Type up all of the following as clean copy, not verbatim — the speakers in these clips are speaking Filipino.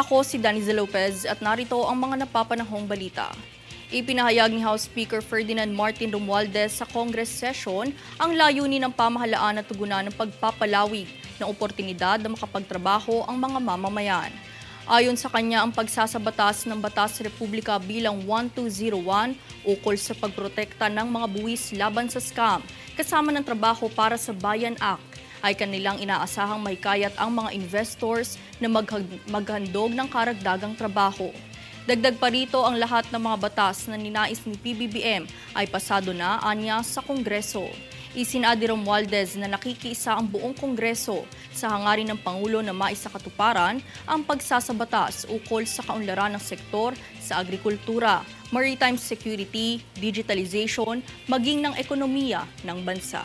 Ako si Danizel Lopez at narito ang mga napapanahong balita. Ipinahayag ni House Speaker Ferdinand Martin Romualdez sa Congress session ang layunin ng pamahalaan na tugunan ng pagpapalawig ng oportunidad na makapagtrabaho ang mga mamamayan. Ayon sa kanya, ang pagsasabatas ng Batas Republika bilang 1201 ukol sa pagprotekta ng mga buwis laban sa scam kasama ng Trabaho para sa Bayan Act ay kanilang inaasahang mahikayat ang mga investors na maghandog ng karagdagang trabaho. Dagdag pa rito, ang lahat ng mga batas na ninais ni PBBM ay pasado na anya sa Kongreso. Isinadi Romualdez na nakikiisa ang buong Kongreso sa hangarin ng Pangulo na maisakatuparan ang pagsasabatas ukol sa kaunlaran ng sektor sa agrikultura, maritime security, digitalization, maging ng ekonomiya ng bansa.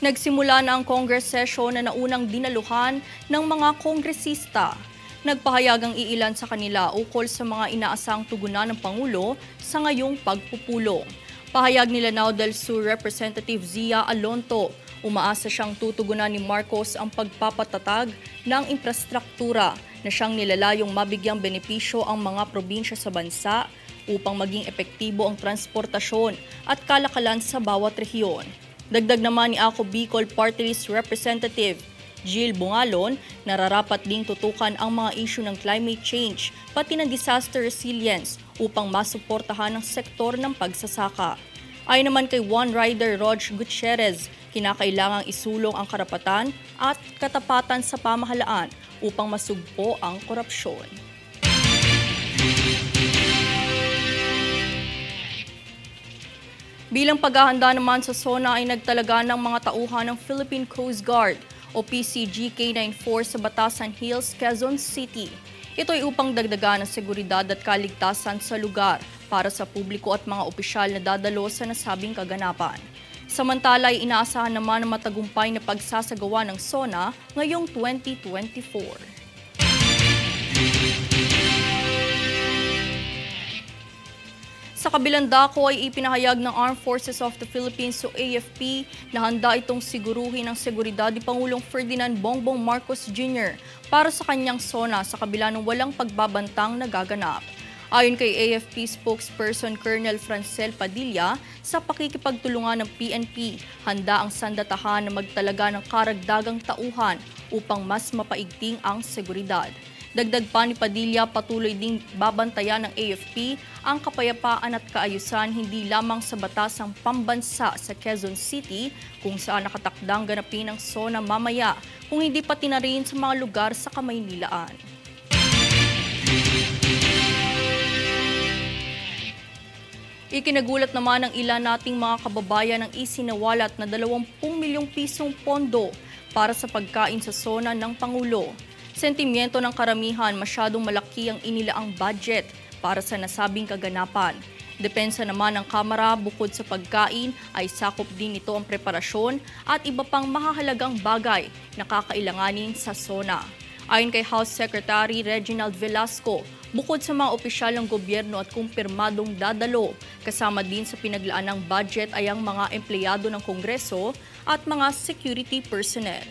Nagsimula na ang Congress session na naunang dinaluhan ng mga kongresista. Nagpahayag ang iilan sa kanila ukol sa mga inaasang tugunan ng Pangulo sa ngayong pagpupulo. Pahayag ni Lanao del Sur Representative Zia Alonto, umaasa siyang tutugunan ni Marcos ang pagpapatatag ng infrastruktura na siyang nilalayong mabigyang benepisyo ang mga probinsya sa bansa upang maging epektibo ang transportasyon at kalakalan sa bawat rehiyon. Dagdag naman ni Ako Bicol Party List Representative Jill Bungalon, nararapat ding tutukan ang mga isyu ng climate change pati ng disaster resilience upang masuportahan ang sektor ng pagsasaka. Ayon naman kay One Rider Rog Gutierrez, kinakailangang isulong ang karapatan at katapatan sa pamahalaan upang masugpo ang korupsyon. Bilang paghahanda naman sa SONA ay nagtalaga ng mga tauhan ng Philippine Coast Guard o PCG K94 sa Batasan Hills, Quezon City. Ito ay upang dagdagan ang seguridad at kaligtasan sa lugar para sa publiko at mga opisyal na dadalo sa nasabing kaganapan. Samantala ay inaasahan naman ang matagumpay na pagsasagawa ng SONA ngayong 2024. Sa kabilang dako ay ipinahayag ng Armed Forces of the Philippines o AFP na handa itong siguruhin ang seguridad ni Pangulong Ferdinand Bongbong Marcos Jr. para sa kanyang SONA sa kabila ng walang pagbabantang nagaganap. Ayon kay AFP spokesperson Colonel Francel Padilla, sa pakikipagtulungan ng PNP, handa ang sandatahan na magtalaga ng karagdagang tauhan upang mas mapaigting ang seguridad. Dagdag pa ni Padilla, patuloy ding babantayan ng AFP ang kapayapaan at kaayusan hindi lamang sa batasang pambansa sa Quezon City kung saan nakatakdang ganapin ang SONA mamaya, kung hindi pati na rin sa mga lugar sa Kamaynilaan. Ikinagulat naman ng ilan nating mga kababayan ang isinawalat na 20 milyong pisong pondo para sa pagkain sa SONA ng Pangulo. Sentimiento ng karamihan, masyadong malaki ang inilaang budget para sa nasabing kaganapan. Depensa naman ng Kamara, bukod sa pagkain ay sakop din ito ang preparasyon at iba pang mahahalagang bagay na kakailanganin sa SONA. Ayon kay House Secretary Reginald Velasco, bukod sa mga opisyal ng gobyerno at kumpirmadong dadalo, kasama din sa pinaglaan ng budget ay ang mga empleyado ng Kongreso at mga security personnel.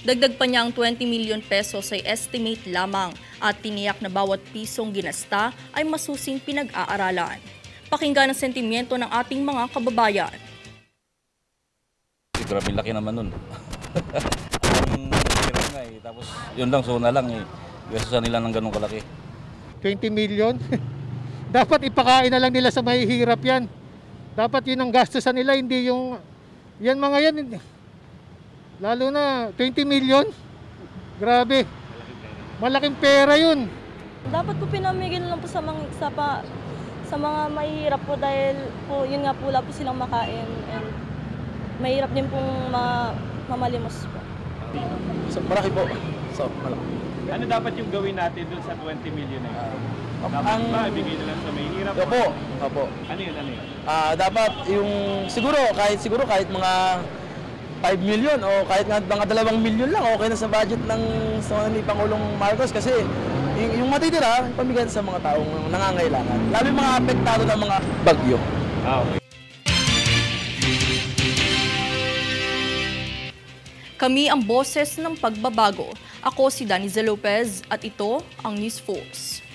Dagdag pa niya ang 20 milyon pesos ay estimate lamang at tiniyak na bawat pisong ginasta ay masusing pinag-aaralan. Pakinggan ang sentimiento ng ating mga kababayan. Grabe laki naman nun. Ang hirap nga eh. Tapos yun lang, SONA lang eh. Gastusan nila ng ganun kalaki. 20 million? Dapat ipakain na lang nila sa mahihirap yan. Dapat yun ang gastusan nila, hindi yung... Yan mga yan... Lalo na 20 million? Grabe. Malaking pera yun. Dapat po pinamigil lang po sa mga mahihirap po dahil po yun nga po wala po silang makain and mahirap din pong mamalimos po. So, maraki po. So, malaki. Ano dapat yung gawin natin dun sa 20 million na yun? Dapat ba ibigay na lang sa mahihirap? Opo. Ano yun? Dapat yung siguro kahit mga 5 million o kahit nga mga 2 milyon lang, okay na sa budget ng ni Pangulong Marcos kasi yung matitira, pamigay sa mga taong nangangailangan. Lalo yung mga apektado ng mga bagyo. Okay. Kami ang boses ng pagbabago. Ako si Danizel Lopez at ito ang News Focus.